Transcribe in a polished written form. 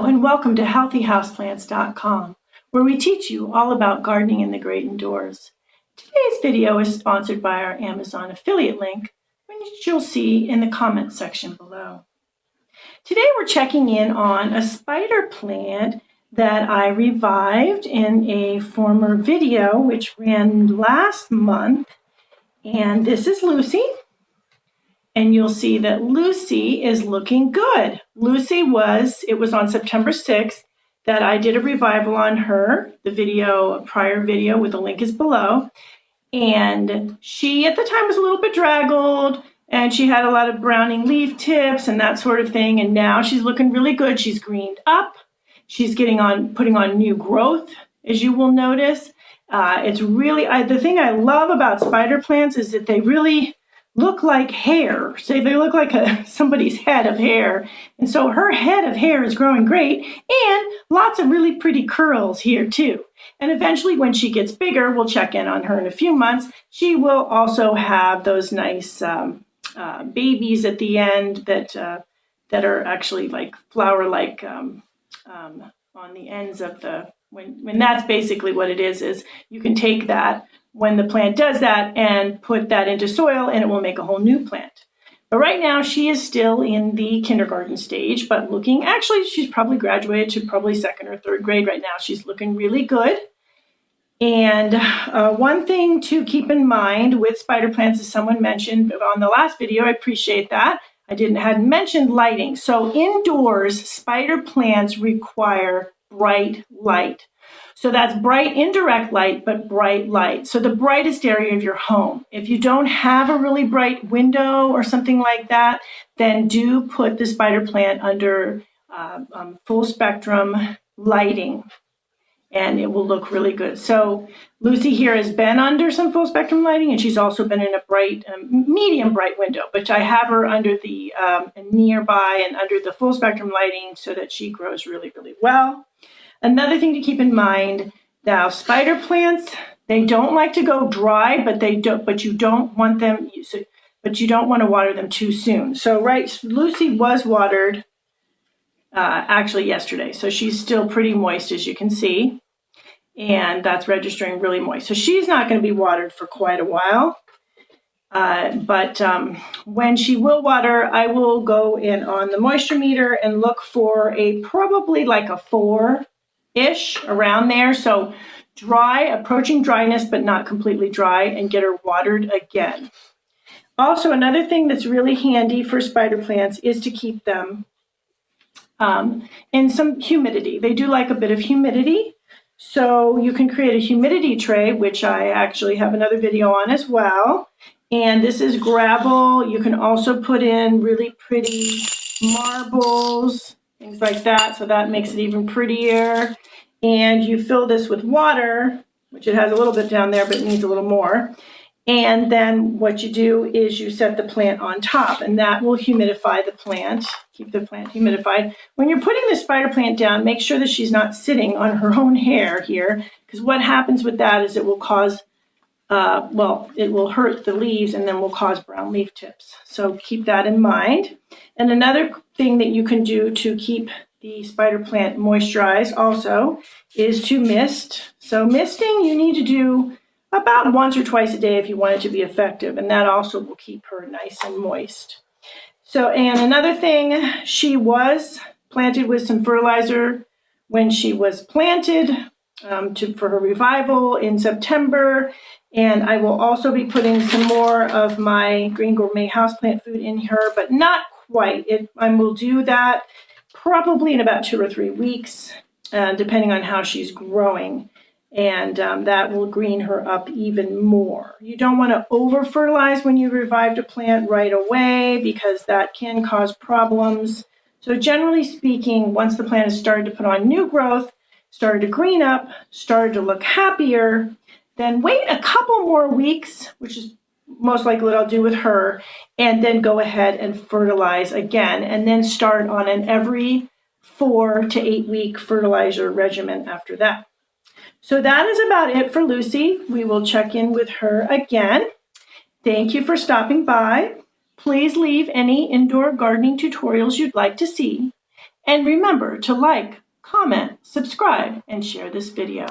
Hello and welcome to healthyhouseplants.com, where we teach you all about gardening in the great indoors. Today's video is sponsored by our Amazon affiliate link, which you'll see in the comments section below. Today we're checking in on a spider plant that I revived in a former video which ran last month, and this is Lucy. And you'll see that Lucy is looking good. It was on September 6th that I did a revival on her. A prior video with the link is below. And she at the time was a little bit draggled and she had a lot of browning leaf tips and that sort of thing. And now she's looking really good. She's greened up. She's putting on new growth, as you will notice. It's really, the thing I love about spider plants is that they really look like hair. So they look like somebody's head of hair. And so her head of hair is growing great and lots of really pretty curls here too. And eventually when she gets bigger, we'll check in on her in a few months. She will also have those nice babies at the end that are actually like flower-like on the ends of when that's basically what it is you can take that when the plant does that and put that into soil and it will make a whole new plant. But right now she is still in the kindergarten stage, but she's probably graduated to probably second or third grade right now. She's looking really good. And one thing to keep in mind with spider plants, as someone mentioned on the last video, I appreciate that. I hadn't mentioned lighting. So indoors, spider plants require bright light. So that's bright indirect light, but bright light. So the brightest area of your home. If you don't have a really bright window or something like that, then do put the spider plant under full spectrum lighting and it will look really good. So Lucy here has been under some full spectrum lighting and she's also been in a bright, medium bright window, but I have her under the nearby and under the full spectrum lighting so that she grows really, really well. Another thing to keep in mind, now spider plants, they don't like to go dry, but you don't want to water them too soon. So Lucy was watered actually yesterday. So she's still pretty moist, as you can see, and that's registering really moist. So she's not going to be watered for quite a while. But when she will water, I will go in on the moisture meter and look for probably like a 4-ish around there. So dry, approaching dryness, but not completely dry, and get her watered again. Also, another thing that's really handy for spider plants is to keep them in some humidity. They do like a bit of humidity. So you can create a humidity tray, which I actually have another video on as well. And this is gravel. You can also put in really pretty marbles, things like that. So that makes it even prettier. And you fill this with water, which it has a little bit down there, but it needs a little more. And then what you do is you set the plant on top, and that will humidify the plant, keep the plant humidified. When you're putting the spider plant down, make sure that she's not sitting on her own hair here, because what happens with that is it will cause, it will hurt the leaves and then will cause brown leaf tips. So keep that in mind. And another thing that you can do to keep the spider plant moisturized also is to mist. So misting you need to do about once or twice a day if you want it to be effective, and that also will keep her nice and moist. So, and another thing, she was planted with some fertilizer when she was planted for her revival in September, and I will also be putting some more of my Green Gourmet houseplant food in her, but not quite. I will do that probably in about 2 or 3 weeks, depending on how she's growing. And that will green her up even more. You don't want to over-fertilize when you revived a plant right away because that can cause problems. So generally speaking, once the plant has started to put on new growth, started to green up, started to look happier, then wait a couple more weeks, which is most likely what I'll do with her, and then go ahead and fertilize again, and then start on an every 4 to 8 week fertilizer regimen after that. So that is about it for Lucy. We will check in with her again. Thank you for stopping by. Please leave any indoor gardening tutorials you'd like to see. And remember to like, comment, subscribe, and share this video.